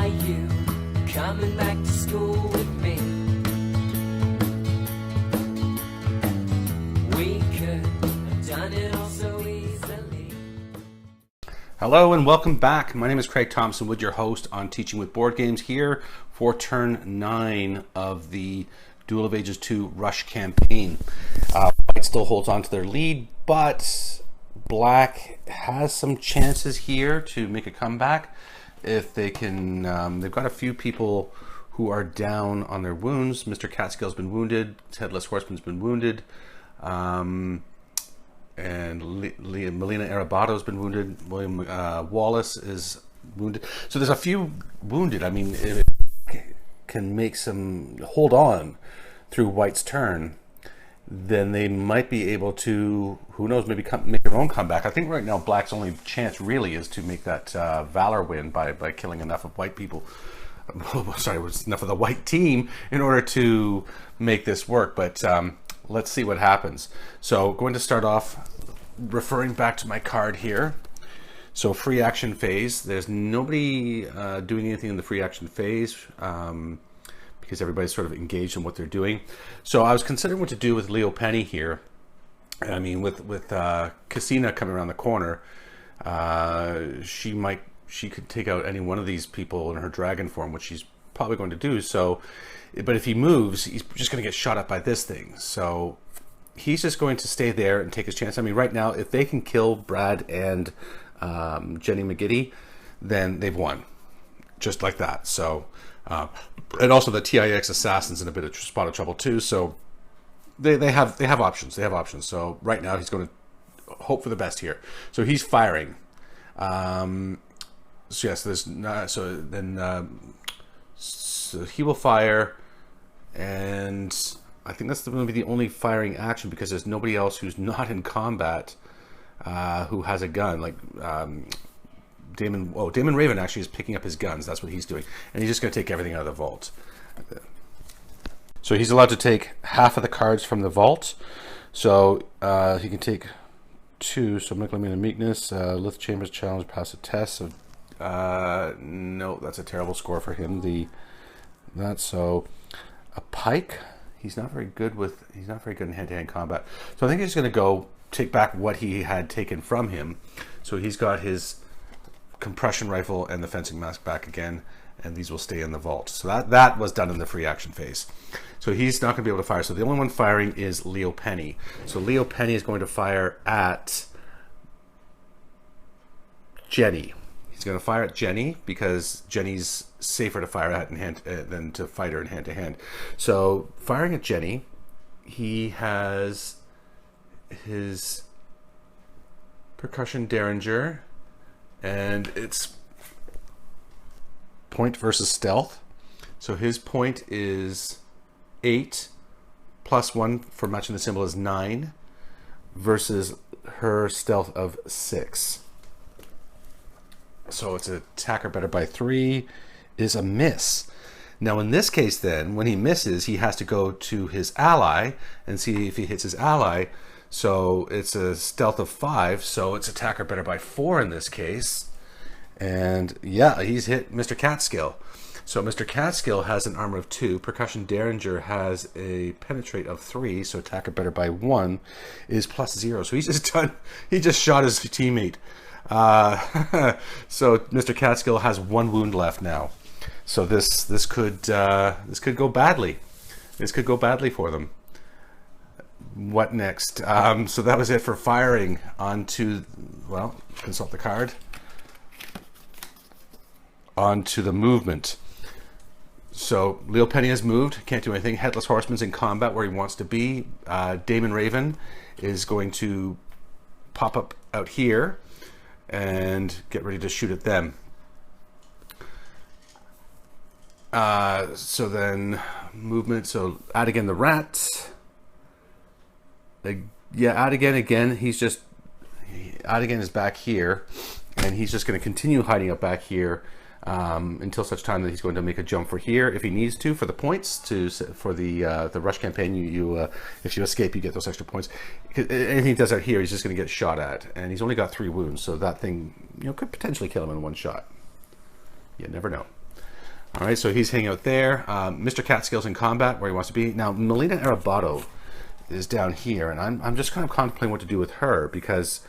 Are you coming back to school with me? We could have done it all so easily. Hello and welcome back. My name is Craig Thompson, Wood, your host on Teaching with Board Games, here for turn 9 of the Duel of Ages II Rush campaign. White still holds on to their lead, but Black has some chances here to make a comeback if they can. They've got a few people who are down on their wounds. Mr. Catskill's been wounded. Headless Horseman's been wounded. And Melina Arabato's been wounded. William Wallace is wounded. So there's a few wounded. I mean, if it can make some hold on through White's turn, then they might be able to, who knows, maybe make their own comeback. I think right now Black's only chance really is to make that Valor win by killing enough of white people. Sorry, it was enough of the white team in order to make this work. But let's see what happens. So going to start off referring back to my card here. So free action phase. There's nobody doing anything in the free action phase. Because everybody's sort of engaged in what they're doing. So I was considering what to do with Leo Penny here. I mean, with Cassina coming around the corner, she could take out any one of these people in her dragon form, which she's probably going to do. So, but if he moves, he's just going to get shot up by this thing. So he's just going to stay there and take his chance. I mean, right now, if they can kill Brad and Jenny McGiddy, then they've won, just like that. So. And also the TIX assassin's in a bit of spot of trouble too, so they have options. They have options. So right now he's going to hope for the best here. So he's firing. So yes, there's so he will fire, and I think that's going to be the only firing action because there's nobody else who's not in combat who has a gun. Like Damon Raven actually is picking up his guns. That's what he's doing. And he's just going to take everything out of the vault. So he's allowed to take half of the cards from the vault. So he can take 2. So Michelina Meekness, Lith Chambers Challenge, pass a test. So, no, that's a terrible score for him. So a pike. He's not very good in hand-to-hand combat. So I think he's going to go take back what he had taken from him. So he's got his compression rifle and the fencing mask back again, and these will stay in the vault. So that was done in the free action phase. So he's not going to be able to fire. So the only one firing is Leo Penny. So Leo Penny is going to fire at Jenny. He's going to fire at Jenny because Jenny's safer to fire at in hand than to fight her in hand to hand. So firing at Jenny, he has his percussion derringer. And it's point versus stealth. So his point is 8 plus 1 for matching the symbol is 9 versus her stealth of 6. So it's an attacker better by 3 is a miss. Now in this case then, when he misses, he has to go to his ally and see if he hits his ally. So it's a stealth of 5, so it's attacker better by 4 in this case. And yeah, he's hit Mr. Catskill. So Mr. Catskill has an armor of 2. Percussion Derringer has a penetrate of 3, so attacker better by 1 is plus 0. So he just shot his teammate. So Mr. Catskill has 1 wound left now. So this could go badly. This could go badly for them. What next? So that was it for firing. On to, well, consult the card. On to the movement. So Leo Penny has moved, can't do anything. Headless Horseman's in combat where he wants to be. Damon Raven is going to pop up out here and get ready to shoot at them. So then movement, so Adigan the rat. Yeah, Adigan, he's just, Adigan is back here, and he's just going to continue hiding up back here until such time that he's going to make a jump for here if he needs to for the points for the rush campaign. If you escape, you get those extra points. Anything he does out here, he's just going to get shot at, and he's only got 3 wounds, so that thing could potentially kill him in one shot. You never know. All right, so he's hanging out there. Mr. Catskill's in combat where he wants to be. Now, Melina Arabato is down here, and I'm just kind of contemplating what to do with her because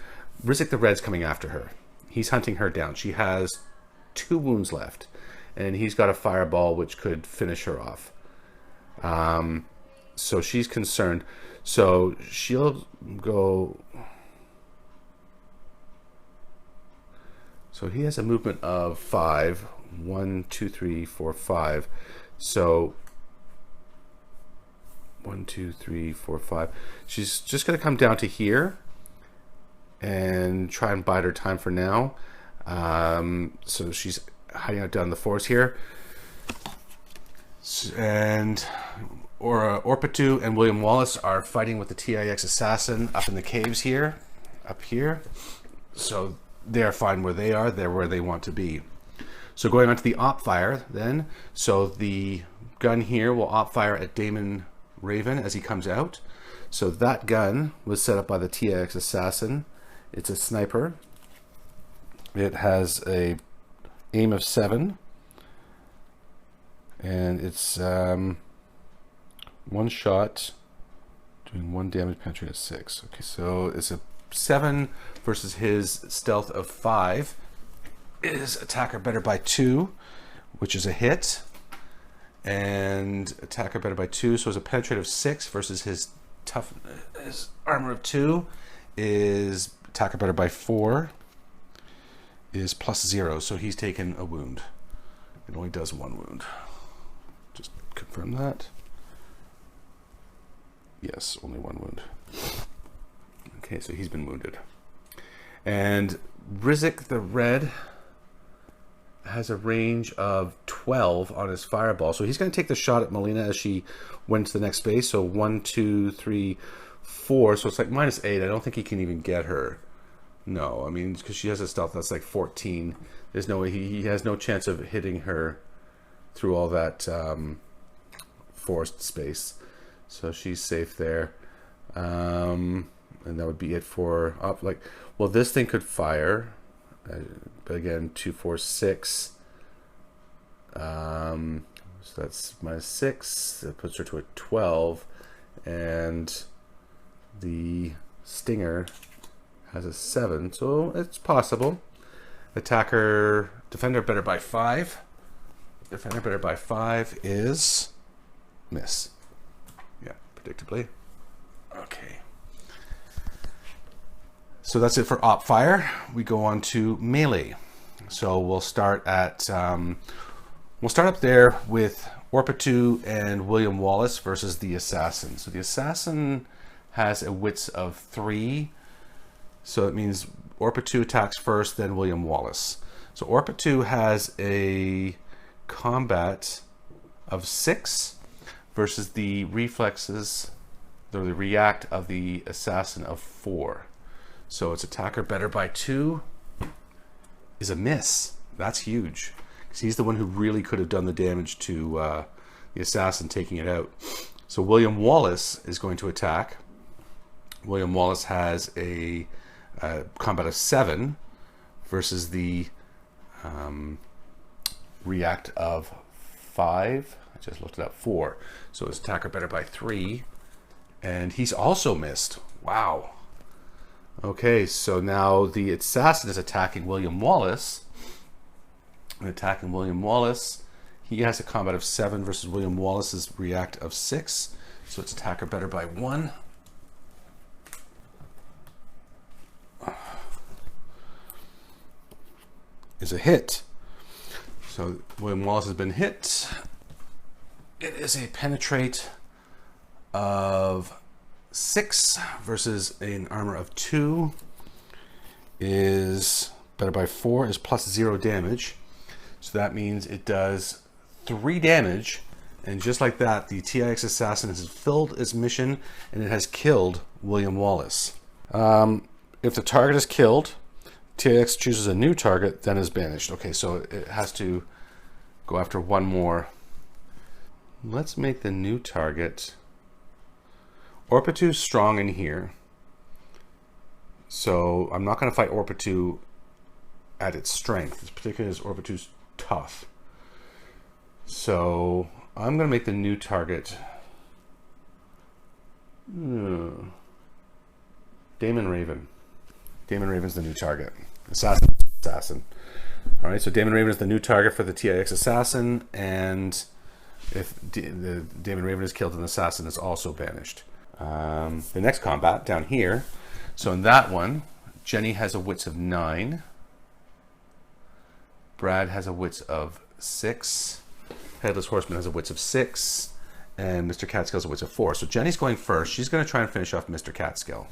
Rizik the Red's coming after her. He's hunting her down. She has 2 wounds left, and he's got a fireball which could finish her off. So she's concerned. So she'll go... So he has a movement of 5. 1, 2, 3, 4, 5. So 1, 2, 3, 4, 5. She's just going to come down to here and try and bide her time for now. So she's hiding out down the forest here. And Orpatu and William Wallace are fighting with the TIX assassin up in the caves here, up here. So they're fine where they are. They're where they want to be. So going on to the op fire then. So the gun here will op fire at Damon Raven as he comes out. So that gun was set up by the TIX assassin. It's a sniper. It has a aim of 7. And it's 1 shot doing 1 damage, penetrating at 6. Okay, so it's a 7 versus his stealth of 5. Is attacker better by 2, which is a hit, and attacker better by 2, so it's a penetrate of 6 versus his armor of 2 is attacker better by 4 is +0, so he's taken a wound. It only does 1 wound. Just confirm that. Yes, only 1 wound. Okay, so he's been wounded. And Rizik the Red has a range of 12 on his fireball. So he's going to take the shot at Melina as she went to the next space. So 1, 2, 3, 4. So it's like -8. I don't think he can even get her. No, I mean, because she has a stealth that's like 14. There's no way he has no chance of hitting her through all that forest space. So she's safe there. And that would be it for well, this thing could fire. But again, 2, 4, 6. So that's -6. That puts her to a 12. And the stinger has a 7. So it's possible. Defender better by 5. Defender better by 5 is miss. Yeah, predictably. Okay. So that's it for op fire. We go on to melee. So we'll start at we'll start up there with Orpatu and William Wallace versus the assassin. So the assassin has a wits of 3. So it means Orpatu attacks first, then William Wallace. So Orpatu has a combat of 6 versus the reflexes, the react of the assassin of 4. So its attacker better by 2 is a miss. That's huge. Because he's the one who really could have done the damage to the assassin taking it out. So William Wallace is going to attack. William Wallace has a combat of 7 versus the react of 5. I just looked it up, 4. So his attacker better by 3. And he's also missed. Wow. Okay, so now the assassin is attacking William Wallace. And attacking William Wallace, he has a combat of 7 versus William Wallace's react of 6. So its attacker better by 1. Is a hit. So William Wallace has been hit. It is a penetrate of 6 versus an armor of 2 is better by 4 is +0 damage. So that means it does 3 damage, and just like that, the TIX assassin has fulfilled its mission and it has killed William Wallace. If the target is killed, TIX chooses a new target, then is banished. Okay, so it has to go after 1 more. Let's make the new target Orpatu's strong in here. So I'm not going to fight Orpatu at its strength, particularly as Orpatu's tough. So I'm going to make the new target Damon Raven. Damon Raven's the new target. Assassin. All right, so Damon Raven is the new target for the TIX assassin, and if the Damon Raven is killed, an assassin is also banished. The next combat down here. So in that one, Jenny has a wits of 9. Brad has a wits of 6. Headless Horseman has a wits of 6. And Mr. Catskill's a wits of 4. So Jenny's going first. She's going to try and finish off Mr. Catskill.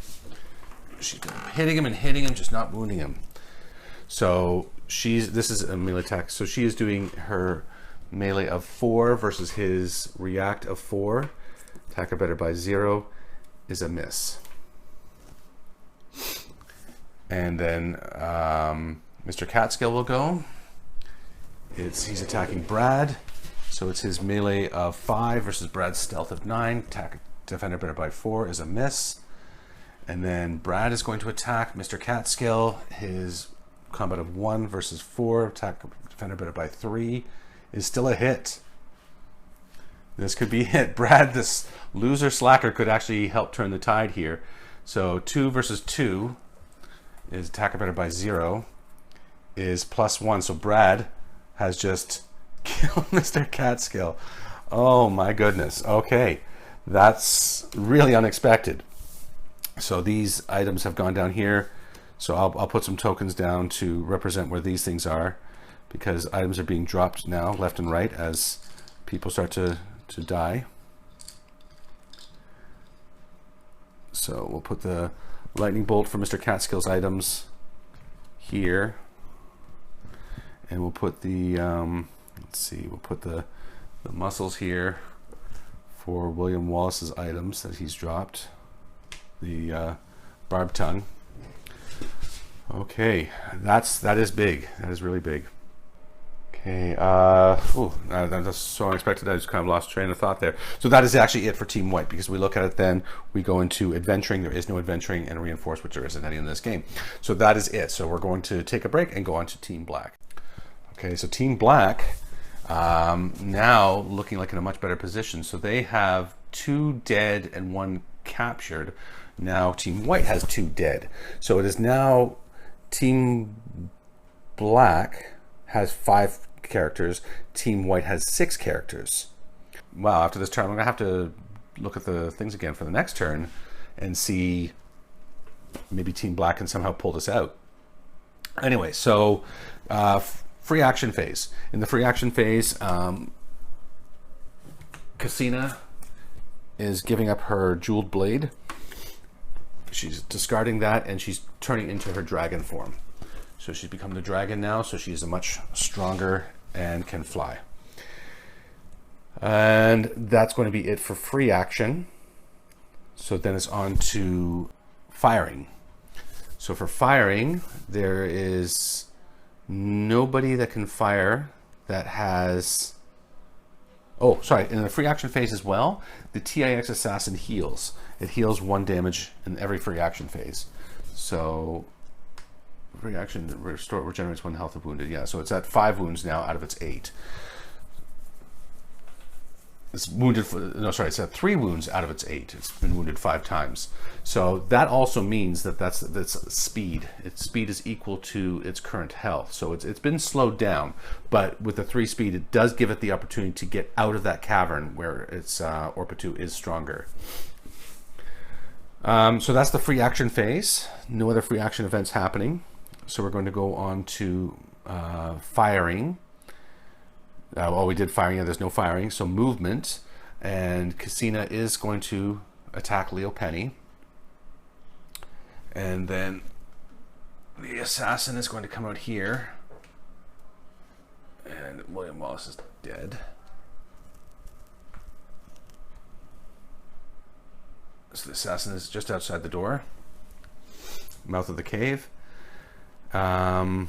She's hitting him, just not wounding him. So this is a melee attack. So she is doing her melee of 4 versus his react of 4. Attacker better by 0 is a miss. And then Mr. Catskill will go. He's attacking Brad. So it's his melee of 5 versus Brad's stealth of 9. Attack defender better by 4 is a miss. And then Brad is going to attack Mr. Catskill. His combat of 1 versus 4. Attack defender better by 3 is still a hit. This could be it. Brad, this loser slacker, could actually help turn the tide here. So 2 versus 2 is attacker better by 0 is +1. So Brad has just killed Mr. Catskill. Oh my goodness. Okay, that's really unexpected. So these items have gone down here. So I'll put some tokens down to represent where these things are, because items are being dropped now left and right as people start to die. So we'll put the lightning bolt for Mr. Catskill's items here, and we'll put the we'll put the muscles here for William Wallace's items that he's dropped. The barbed tongue. Okay, that is big. That is really big. Okay, that's so unexpected. I just kind of lost train of thought there. So that is actually it for Team White, because we look at it then, we go into adventuring. There is no adventuring, and reinforce, which there isn't any in this game. So that is it. So we're going to take a break and go on to Team Black. Okay, so Team Black now looking like in a much better position. So they have 2 dead and 1 captured. Now Team White has 2 dead. So it is now Team Black has 5 characters. Team White has 6 characters. Wow, after this turn, I'm going to have to look at the things again for the next turn and see maybe Team Black can somehow pull this out. Anyway, so free action phase. In the free action phase, Cassina is giving up her jeweled blade. She's discarding that, and she's turning into her dragon form. So she's become the dragon now, so she's a much stronger and can fly. And that's going to be it for free action. So then it's on to firing. So for firing, there is nobody that can fire that has... Oh, sorry, in the free action phase as well, the TIX assassin heals. It heals 1 damage in every free action phase. So free action regenerates 1 health of wounded. Yeah, so it's at 5 wounds now out of its 8. It's wounded for, no, sorry, it's at 3 wounds out of its 8. It's been wounded 5 times. So that also means that that's speed. Its speed is equal to its current health. So it's been slowed down, but with the 3 speed, it does give it the opportunity to get out of that cavern where its Orpitu is stronger. So that's the free action phase. No other free action events happening. So we're going to go on to firing. Well, we did firing, there's no firing. So movement, and Cassina is going to attack Leo Penny. And then the assassin is going to come out here. And William Wallace is dead. So the assassin is just outside the door. Mouth of the cave. Rizik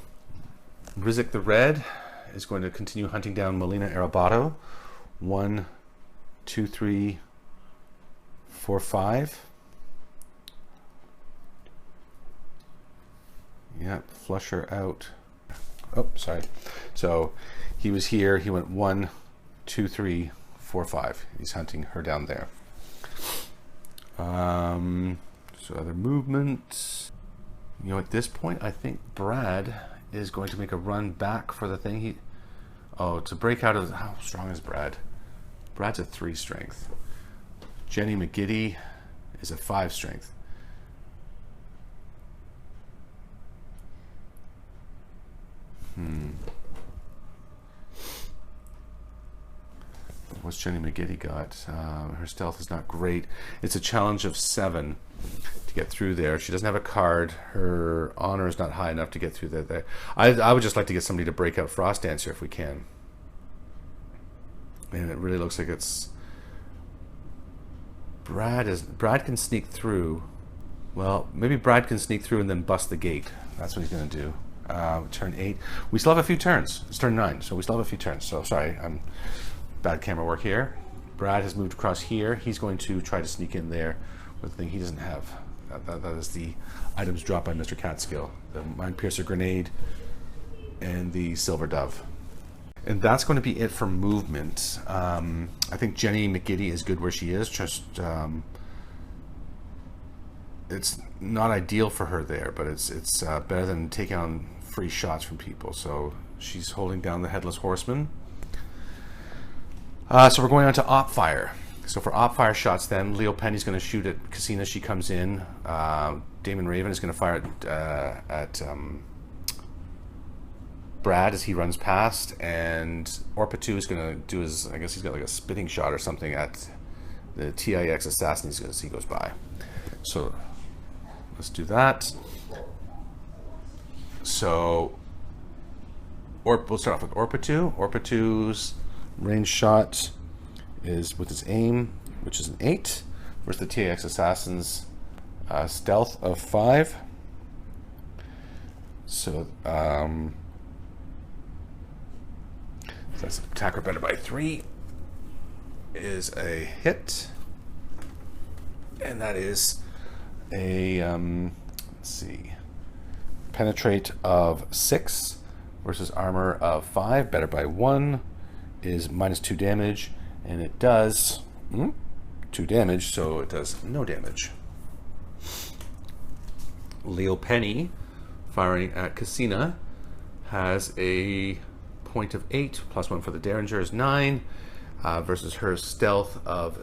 the Red is going to continue hunting down Melina Arabato. 1, 2, 3, 4, 5. Yep, flush her out. Oh, sorry. So he was here. He went 1, 2, 3, 4, 5. He's hunting her down there. So other movement. You know, at this point, I think Brad is going to make a run back for the thing. To break out of... How strong is Brad? Brad's a 3 strength. Jenny McGiddy is a 5 strength. What's Jenny McGiddy got? Her stealth is not great. It's a challenge of 7 to get through there. She doesn't have a card. Her honor is not high enough to get through there. I would just like to get somebody to break out Frost Dancer if we can. And it really looks like it's... Brad can sneak through. Well, maybe Brad can sneak through and then bust the gate. That's what he's going to do. Turn 8. We still have a few turns. It's turn 9, so we still have a few turns. So, sorry, bad camera work here. Brad has moved across here. He's going to try to sneak in there with the thing he doesn't have. That is the items dropped by Mr. Catskill. The Mind Piercer Grenade and the Silver Dove. And that's going to be it for movement. I think Jenny McGiddy is good where she is. Just it's not ideal for her there, but it's better than taking on free shots from people. So she's holding down the Headless Horseman. So we're going on to Op Fire. So for Op Fire shots then, Leo Penny's going to shoot at Cassina as she comes in. Damon Raven is going to fire at Brad as he runs past. And Orpatu is going to do his, I guess he's got like a spitting shot or something at the TIX assassin he's going to see goes by. So let's do that. So we'll start off with Orpatu. Orpatu's range shot is with his aim, which is an 8, versus the TX Assassin's stealth of 5. So that's attacker better by 3 is a hit, and that is a let's see, penetrate of 6 versus armor of 5, better by 1. Is -2 damage, and it does 2 damage, so it does no damage. Leo Penny, firing at Cassina, has a point of 8, +1 for the Derringer is 9, versus her stealth of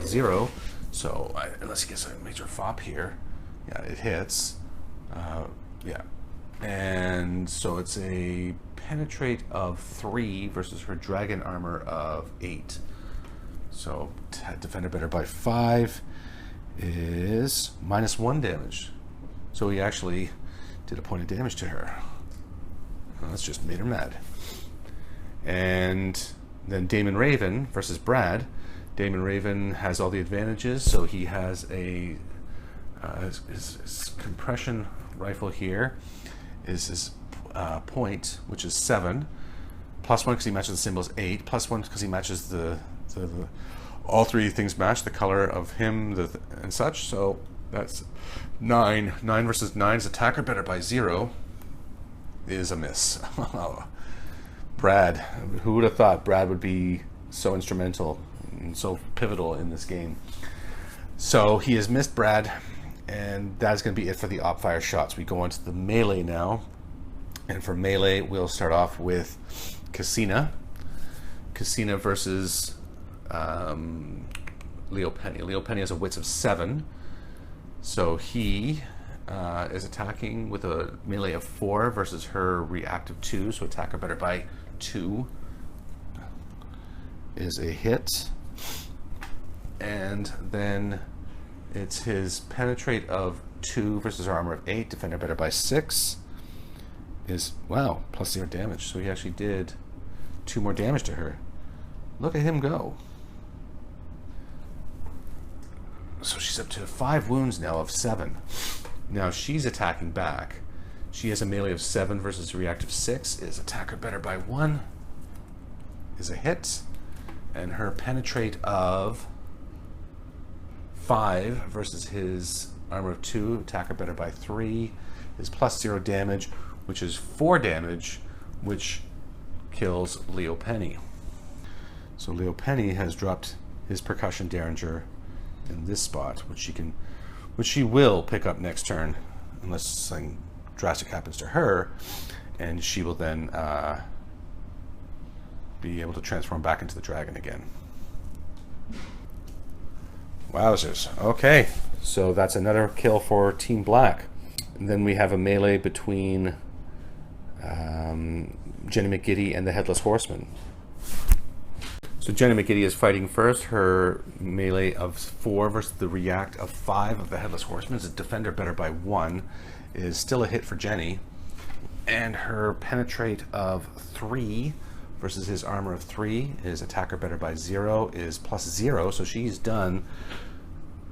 0. So unless he gets a major fop here, yeah, it hits. Yeah, and so it's a penetrate of 3 versus her dragon armor of 8. So defender better by 5 is -1 damage. So he actually did a point of damage to her. Well, that's just made her mad. And then Damon Raven versus Brad. Damon Raven has all the advantages, so he has a his compression rifle here is his point, which is 7, +1 because he matches the symbols 8, +1 because he matches the all 3 things match the color of him and such. So that's 9. 9 versus 9's attacker better by 0 is a miss. Brad, who would have thought Brad would be so instrumental and so pivotal in this game? So he has missed Brad, and that's going to be it for the Op Fire shots. We go on to the melee now. And for melee, we'll start off with Cassina. Cassina versus Leo Penny. Leo Penny has a wits of 7. So he is attacking with a melee of 4 versus her reactive 2. So attacker better by 2 is a hit. And then it's his penetrate of 2 versus her armor of 8. Defender better by 6. Is, wow, +0 damage. So he actually did 2 more damage to her. Look at him go. So she's up to 5 wounds now of 7. Now she's attacking back. She has a melee of 7 versus reactive 6. Is attacker better by 1. Is a hit. And her penetrate of 5 versus his armor of 2. Attacker better by 3. Is +0 damage, which is 4 damage, which kills Leo Penny. So Leo Penny has dropped his percussion derringer in this spot, which she will pick up next turn, unless something drastic happens to her, and she will then be able to transform back into the dragon again. Wowzers. Okay, so that's another kill for Team Black. And then we have a melee between Jenny McGiddy and the Headless Horseman. So Jenny McGiddy is fighting first. Her melee of 4 versus the react of 5 of the Headless Horseman. Is a defender better by 1. Is still a hit for Jenny. And her penetrate of 3 versus his armor of 3 is attacker better by 0 is +0. So she's done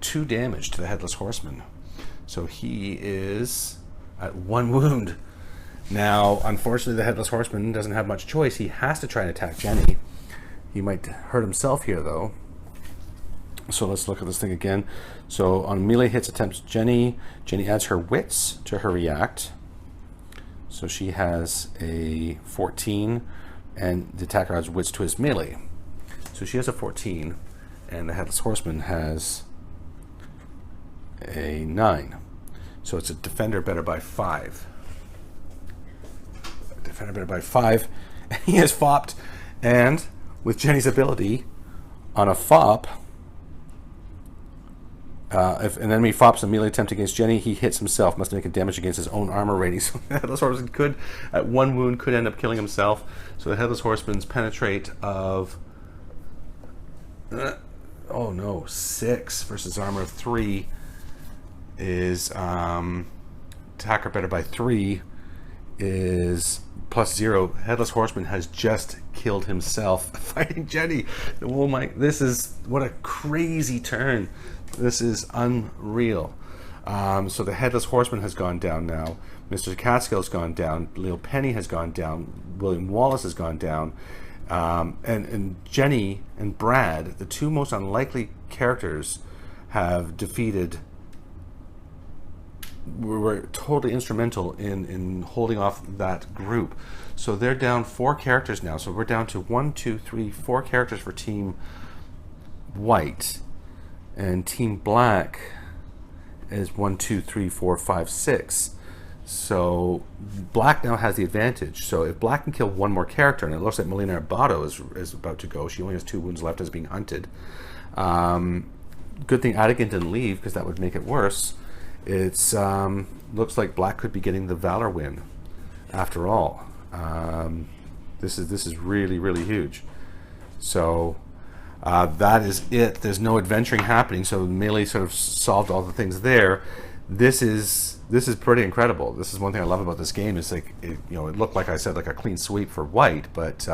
2 damage to the Headless Horseman. So he is at 1 wound. Now, unfortunately, the Headless Horseman doesn't have much choice. He has to try and attack Jenny. He might hurt himself here, though. So let's look at this thing again. So on melee hits attempts Jenny, Jenny adds her wits to her react. So she has a 14, and the attacker adds wits to his melee. So she has a 14, and the Headless Horseman has a 9. So it's a defender better by 5. Defender better by 5. He has fopped, and with Jenny's ability, on a fop, if an enemy fops a melee attempt against Jenny, he hits himself, must make a damage against his own armor rating. So the Headless Horseman could, at 1 wound, could end up killing himself. So the Headless Horseman's penetrate of, 6 versus armor of 3 is attacker better by 3 is +0. Headless Horseman has just killed himself fighting Jenny. Oh my, this is, what a crazy turn. This is unreal. So the Headless Horseman has gone down now. Mr. Catskill's gone down. Leo Penny has gone down. William Wallace has gone down. And Jenny and Brad, the 2 most unlikely characters, have defeated, were totally instrumental in holding off that group. So they're down 4 characters now. So we're down to 1, 2, 3, 4 characters for Team White, and Team Black is 1, 2, 3, 4, 5, 6. So Black now has the advantage. So if Black can kill 1 more character, and it looks like Melina Arbato is about to go. She only has 2 wounds left as being hunted. Good thing Adigan didn't leave, because that would make it worse. It's looks like Black could be getting the Valor win after all. This is really, really huge. So that is it. There's no adventuring happening. So melee sort of solved all the things there. This is pretty incredible. This is one thing I love about this game. Is like it looked, like I said, like a clean sweep for White, but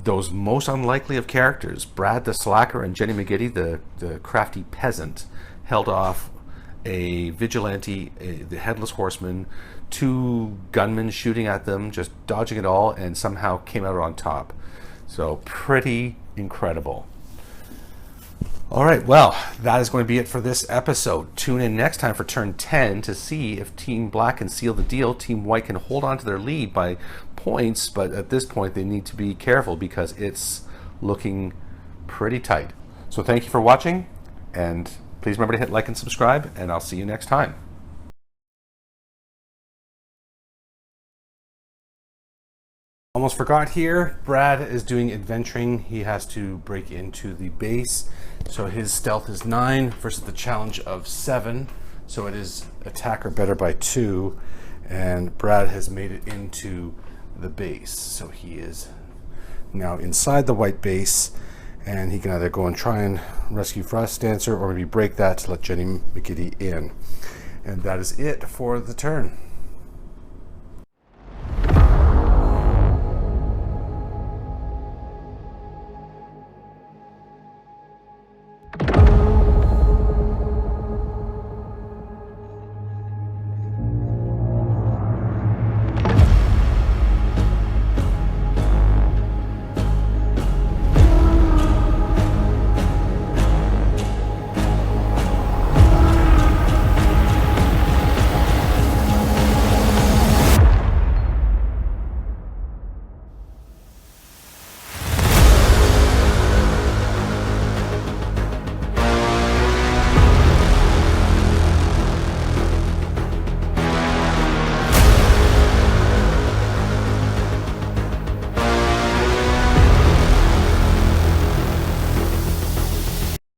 those most unlikely of characters, Brad the Slacker and Jenny McGiddy, the crafty peasant, held off a vigilante, the Headless Horseman, 2 gunmen shooting at them, just dodging it all, and somehow came out on top. So pretty incredible. All right, well, that is going to be it for this episode. Tune in next time for turn 10 to see if Team Black can seal the deal. Team White can hold on to their lead by points, but at this point they need to be careful because it's looking pretty tight. So thank you for watching, and please remember to hit like and subscribe, and I'll see you next time. Almost forgot here, Brad is doing adventuring. He has to break into the base. So his stealth is 9 versus the challenge of 7. So it is attacker better by 2. And Brad has made it into the base. So he is now inside the white base. And he can either go and try and rescue Frost Dancer or maybe break that to let Jenny McGiddy in. And that is it for the turn.